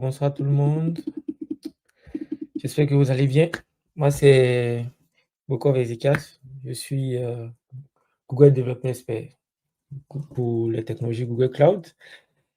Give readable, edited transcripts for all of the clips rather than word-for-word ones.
Bonsoir tout le monde. J'espère que vous allez bien. Moi, c'est Bokov Ezekias. Je suis Google Developer Expert pour les technologies Google Cloud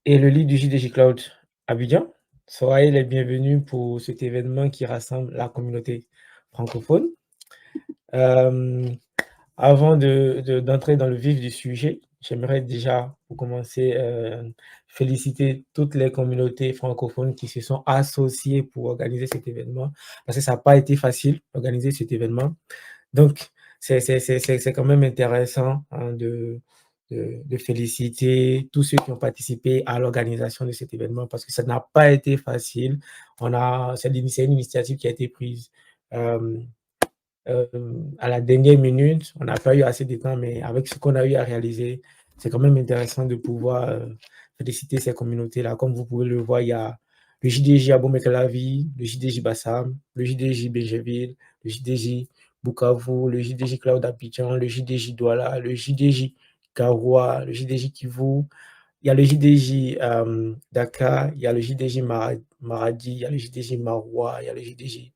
et le lead du JDJ Cloud Abidjan. Soyez les bienvenus pour cet événement qui rassemble la communauté francophone. Euh, Avant d'entrer dans le vif du sujet, j'aimerais déjà, pour commencer, féliciter toutes les communautés francophones qui se sont associées pour organiser cet événement, parce que ça n'a pas été facile d'organiser cet événement. Donc, c'est quand même intéressant hein, de féliciter tous ceux qui ont participé à l'organisation de cet événement, parce que ça n'a pas été facile. C'est une initiative qui a été prise. Euh, à la dernière minute, on n'a pas eu assez de temps, mais avec ce qu'on a eu à réaliser, c'est quand même intéressant de pouvoir féliciter ces communautés-là. Comme vous pouvez le voir, il y a le JDJ Abomey-Calavi, le JDJ Bassam, le JDJ Béjéville, le JDJ Bukavu, le JDJ Cloud Abidjan, le JDJ Douala, le JDJ Garoua, le JDJ Kivu, il y a le JDJ Dakar, il y a le JDJ Maradi, il y a le JDJ Maroua, il y a le JDJ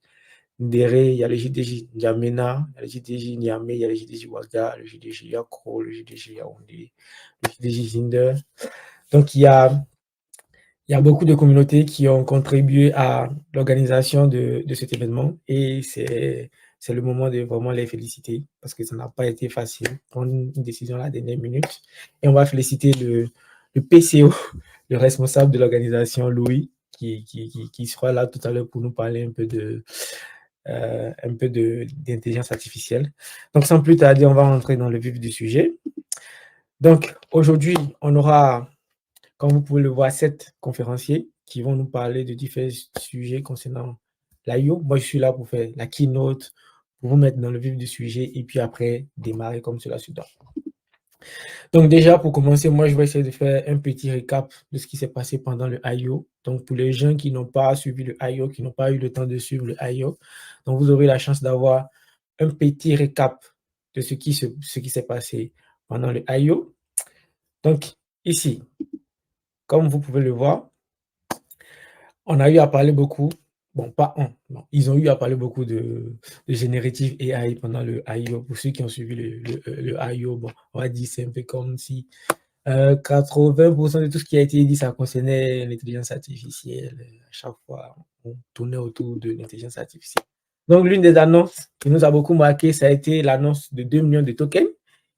Ndéré, il y a le JDJ N'Djamena, il y a le JDJ Niamey, il y a le JDJ Ouaga, le JDJ Yakro, le JDJ Yaoundé, le JDJ Zinder. Donc, il y a beaucoup de communautés qui ont contribué à l'organisation de cet événement et c'est le moment de vraiment les féliciter parce que ça n'a pas été facile, prendre une décision à la dernière minute. Et on va féliciter le PCO, le responsable de l'organisation, Louis, qui sera là tout à l'heure pour nous parler un peu d'intelligence artificielle. Donc, sans plus tarder, on va rentrer dans le vif du sujet. Donc, aujourd'hui, on aura, comme vous pouvez le voir, 7 conférenciers qui vont nous parler de différents sujets concernant l'IO. Moi, je suis là pour faire la keynote, pour vous mettre dans le vif du sujet et puis après, démarrer comme cela se doit. Donc déjà, pour commencer, moi, je vais essayer de faire un petit récap de ce qui s'est passé pendant le I.O. Donc, pour les gens qui n'ont pas suivi le I.O., qui n'ont pas eu le temps de suivre le I.O., donc vous aurez la chance d'avoir un petit récap de ce qui s'est passé pendant le I.O. Donc, ici, comme vous pouvez le voir, on a eu à parler beaucoup, bon, pas un, non, ils ont eu à parler beaucoup de générative AI pendant le I.O. Pour ceux qui ont suivi le I.O., bon, on va dire c'est un peu comme si 80% de tout ce qui a été dit, ça concernait l'intelligence artificielle. À chaque fois, on tournait autour de l'intelligence artificielle. Donc, l'une des annonces qui nous a beaucoup marqué, ça a été l'annonce de 2 millions de tokens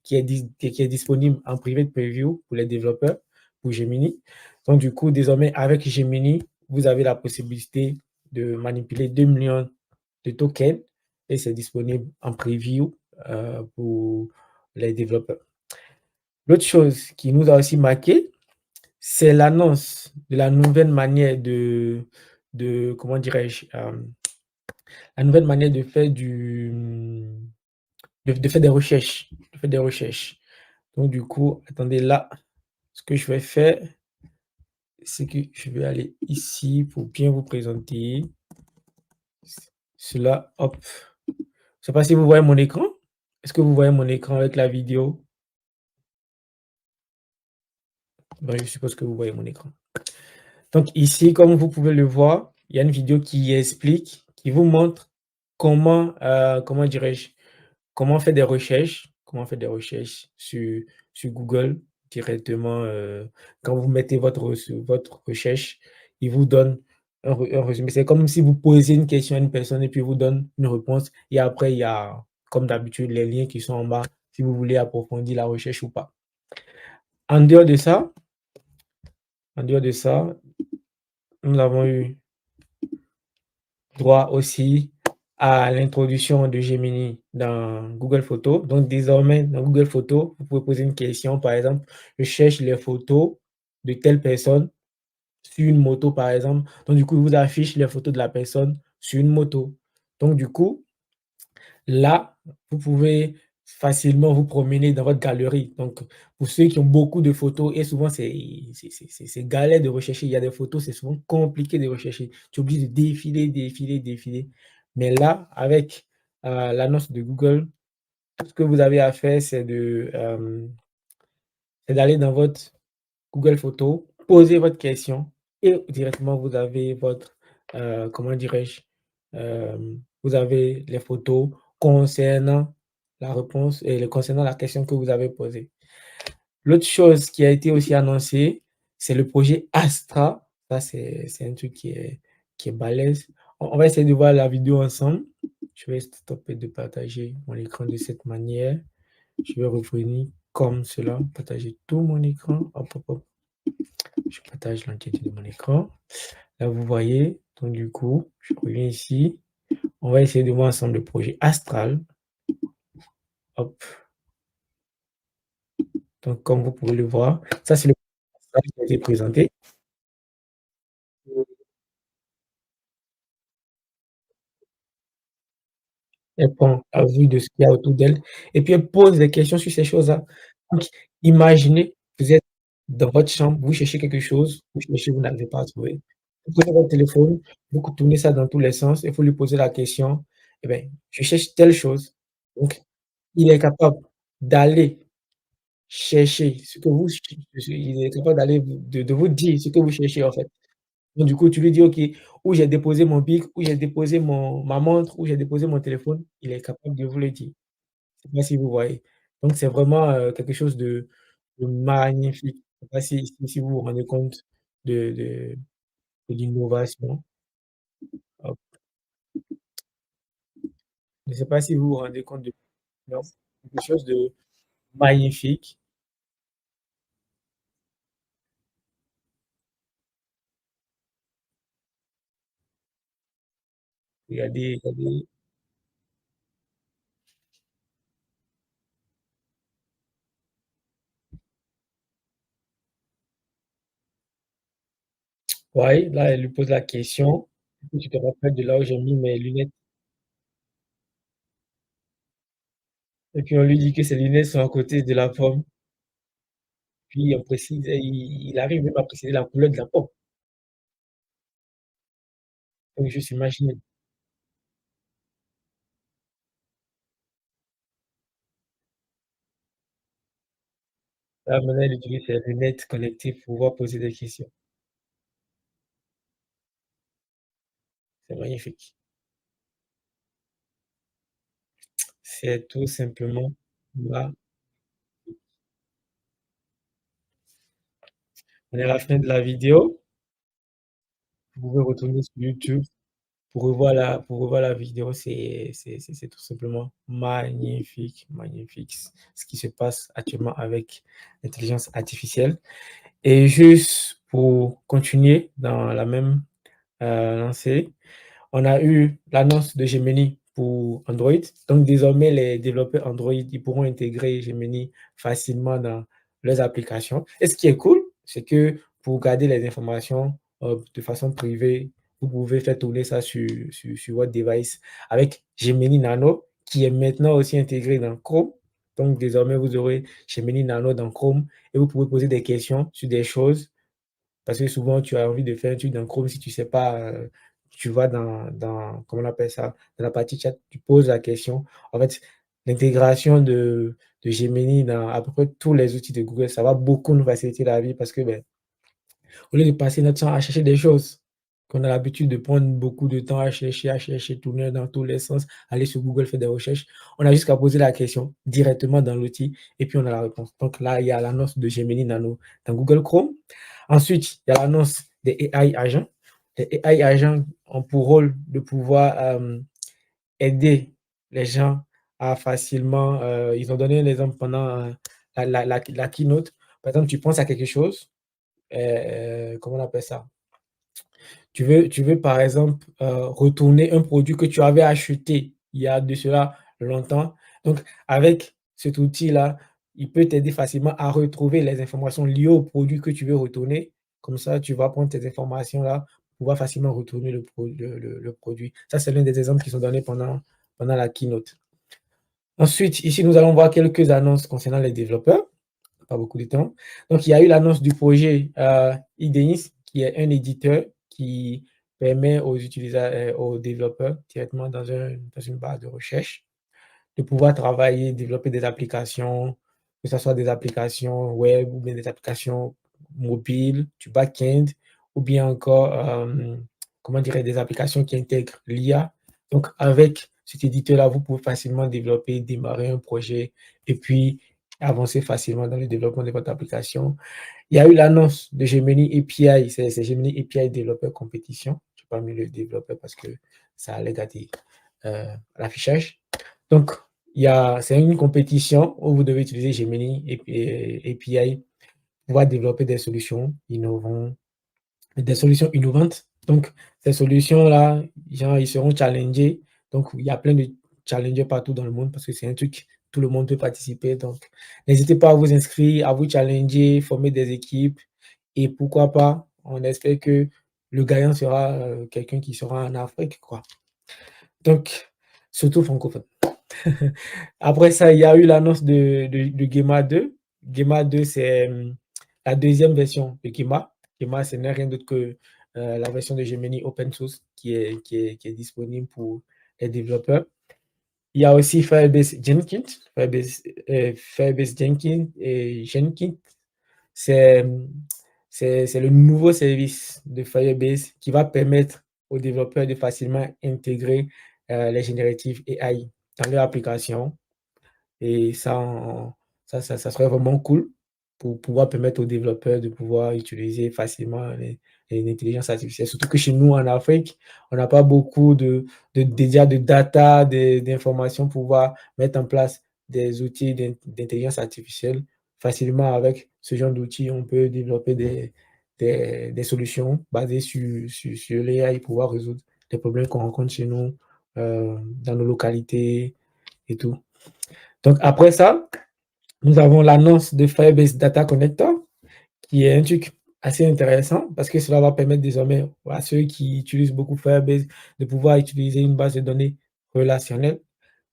qui est disponible en private preview pour les développeurs, pour Gemini. Donc, du coup, désormais, avec Gemini, vous avez la possibilité de manipuler 2 millions de tokens et c'est disponible en preview pour les développeurs. L'autre chose qui nous a aussi marqué, c'est l'annonce de la nouvelle manière comment dirais-je, la nouvelle manière de faire de faire des recherches, Donc, du coup, attendez là, ce que je vais faire, c'est que je vais aller ici pour bien vous présenter cela. Hop. Je ne sais pas si vous voyez mon écran. Est-ce que vous voyez mon écran avec la vidéo? Ben, je suppose que vous voyez mon écran. Donc ici, comme vous pouvez le voir, il y a une vidéo qui explique, qui vous montre comment dirais-je, comment faire des recherches sur Google directement. Quand vous mettez votre recherche, il vous donne un résumé. C'est comme si vous posez une question à une personne et puis il vous donne une réponse. Et après, il y a, comme d'habitude, les liens qui sont en bas si vous voulez approfondir la recherche ou pas. En dehors de ça, nous avons eu droit aussi à l'introduction de Gemini dans Google Photos. Donc, désormais, dans Google Photos, vous pouvez poser une question. Par exemple, je cherche les photos de telle personne sur une moto, par exemple. Donc, du coup, il vous affiche les photos de la personne sur une moto. Donc, du coup, là, vous pouvez facilement vous promener dans votre galerie. Donc, pour ceux qui ont beaucoup de photos, et souvent, c'est galère de rechercher. Il y a des photos, c'est souvent compliqué de rechercher. Tu es obligé de défiler. Mais là, avec l'annonce de Google, tout ce que vous avez à faire, c'est d'aller dans votre Google Photos, poser votre question et directement vous avez votre, comment dirais-je? Vous avez les photos concernant la réponse et concernant la question que vous avez posée. L'autre chose qui a été aussi annoncée, c'est le projet Astra. Ça, c'est un truc qui est balèze. On va essayer de voir la vidéo ensemble. Je vais stopper de partager mon écran de cette manière. Je vais revenir comme cela, partager tout mon écran. Hop, hop, hop. Je partage l'entièreté de mon écran. Là, vous voyez, donc du coup, je reviens ici. On va essayer de voir ensemble le projet Astral. Hop. Donc, comme vous pouvez le voir, ça, c'est le projet Astral qui a été présenté. Elle prend la vue de ce qu'il y a autour d'elle et puis elle pose des questions sur ces choses-là. Donc, imaginez, vous êtes dans votre chambre, vous cherchez quelque chose, vous cherchez, vous n'arrivez pas à trouver. Vous prenez votre téléphone, vous tournez ça dans tous les sens, il faut lui poser la question: «Eh beh, je cherche telle chose». Donc, il est capable d'aller chercher ce que vous ch il est capable d'aller de vous dire ce que vous cherchez, en fait. Donc du coup, tu lui dis: «OK, où j'ai déposé mon bic, où j'ai déposé ma montre, où j'ai déposé mon téléphone», il est capable de vous le dire. Je sais pas si vous voyez? Donc c'est vraiment, quelque chose de magnifique. Je sais pas si vous vous rendez compte de l'innovation. Hop, je ne sais pas si vous vous rendez compte de l'influence, quelque chose de magnifique. Regardez, ouais, là, elle lui pose la question: «Est-ce que tu te rappelles de là où j'ai mis mes lunettes?» Et puis on lui dit que ses lunettes sont à côté de la pomme. Puis on précise, il arrive même à préciser la couleur de la pomme. Donc juste imaginer. Là maintenant il utilise ses lunettes connectées pour pouvoir poser des questions. C'est magnifique. C'est tout simplement là, on est à la fin de la vidéo. Vous pouvez retourner sur YouTube pour revoir la vidéo. C'est tout simplement magnifique, magnifique ce qui se passe actuellement avec l'intelligence artificielle. Et juste pour continuer dans la même, lancée, on a eu l'annonce de Gemini pour Android. Donc désormais, les développeurs Android, ils pourront intégrer Gemini facilement dans leurs applications. Et ce qui est cool, c'est que pour garder les informations, de façon privée, vous pouvez faire tourner ça sur votre device avec Gemini Nano, qui est maintenant aussi intégré dans Chrome. Donc désormais, vous aurez Gemini Nano dans Chrome et vous pouvez poser des questions sur des choses parce que souvent, tu as envie de faire un truc dans Chrome, si tu sais pas, tu vas comment on appelle ça? Dans la partie chat, tu poses la question. En fait, l'intégration de Gemini dans à peu près tous les outils de Google, ça va beaucoup nous faciliter la vie parce que, beh, au lieu de passer notre temps à chercher des choses qu'on a l'habitude de prendre beaucoup de temps à chercher, tourner dans tous les sens, aller sur Google, faire des recherches, on a juste qu'à poser la question directement dans l'outil et puis on a la réponse. Donc là, il y a l'annonce de Gemini Nano dans Google Chrome. Ensuite, il y a l'annonce des AI agents. Les AI agents ont pour rôle de pouvoir, aider les gens à facilement, ils ont donné un exemple pendant, la keynote. Par exemple, tu penses à quelque chose, comment on appelle ça? Tu veux par exemple, retourner un produit que tu avais acheté il y a de cela longtemps. Donc avec cet outil-là, il peut t'aider facilement à retrouver les informations liées au produit que tu veux retourner. Comme ça, tu vas prendre tes informations-là pour pouvoir facilement retourner le produit. Ça, c'est l'un des exemples qui sont donnés pendant la keynote. Ensuite, ici, nous allons voir quelques annonces concernant les développeurs, pas beaucoup de temps. Donc, il y a eu l'annonce du projet Idenis, qui est un éditeur qui permet aux développeurs directement dans une barre de recherche de pouvoir travailler, développer des applications, que ce soit des applications web ou bien des applications mobiles, du back-end ou bien encore, comment dirais des applications qui intègrent l'IA. Donc avec cet éditeur-là, vous pouvez facilement développer, démarrer un projet et puis avancer facilement dans le développement de votre application. Il y a eu l'annonce de Gemini API, c'est Gemini API Developer Competition. Je n'ai pas mis le développeur parce que ça allait gâter l'affichage. Donc, c'est une compétition où vous devez utiliser Gemini API pour pouvoir développer des solutions innovantes. Donc, ces solutions-là, genre, ils seront challengés. Donc, il y a plein de challengers partout dans le monde parce que c'est un truc, tout le monde peut participer. Donc, n'hésitez pas à vous inscrire, à vous challenger, former des équipes. Et pourquoi pas, on espère que le gagnant sera quelqu'un qui sera en Afrique, quoi. Donc, surtout francophone. Après ça, il y a eu l'annonce de Gema 2. Gema 2, c'est la deuxième version de Gema. Gema, ce n'est rien d'autre que la version de Gemini open source qui est disponible pour les développeurs. Il y a aussi Firebase Jenkins. Firebase Jenkins et Jenkins, c'est c'est le nouveau service de Firebase qui va permettre aux développeurs de facilement intégrer les génératifs AI dans leur application. Et ça serait vraiment cool pour pouvoir permettre aux développeurs de pouvoir utiliser facilement l'intelligence artificielle. Surtout que chez nous, en Afrique, on n'a pas beaucoup déjà de data, d'informations pour pouvoir mettre en place des outils d'intelligence artificielle. Facilement, avec ce genre d'outils, on peut développer des solutions basées sur l'AI pour pouvoir résoudre les problèmes qu'on rencontre chez nous, dans nos localités et tout. Donc après ça, nous avons l'annonce de Firebase Data Connector, qui est un truc assez intéressant parce que cela va permettre désormais à ceux qui utilisent beaucoup Firebase de pouvoir utiliser une base de données relationnelle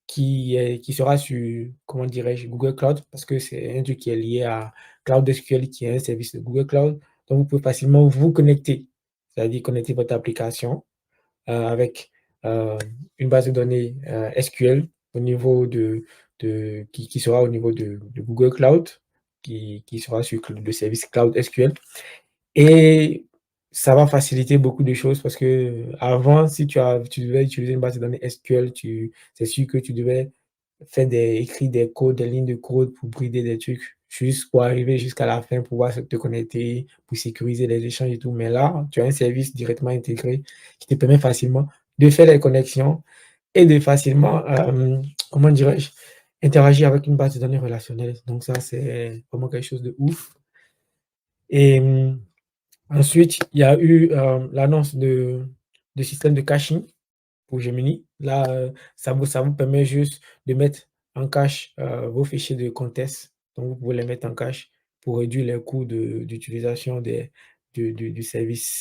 qui sera sur, comment dirais-je, Google Cloud, parce que c'est un truc qui est lié à Cloud SQL, qui est un service de Google Cloud. Donc, vous pouvez facilement vous connecter, c'est-à-dire connecter votre application avec une base de données SQL au niveau qui sera au niveau de Google Cloud, qui sera sur le service Cloud SQL. Et ça va faciliter beaucoup de choses parce que avant, si tu devais utiliser une base de données SQL, c'est sûr que tu devais écrire des codes, des lignes de code pour brider des trucs, juste pour arriver jusqu'à la fin, pouvoir te connecter, pour sécuriser les échanges et tout. Mais là, tu as un service directement intégré qui te permet facilement de faire les connexions et de facilement, comment dirais-je, interagir avec une base de données relationnelle. Donc ça, c'est vraiment quelque chose de ouf. Et ensuite, il y a eu l'annonce de système de caching pour Gemini. Là, ça vous permet juste de mettre en cache vos fichiers de contest. Donc, vous pouvez les mettre en cache pour réduire les coûts d'utilisation du service.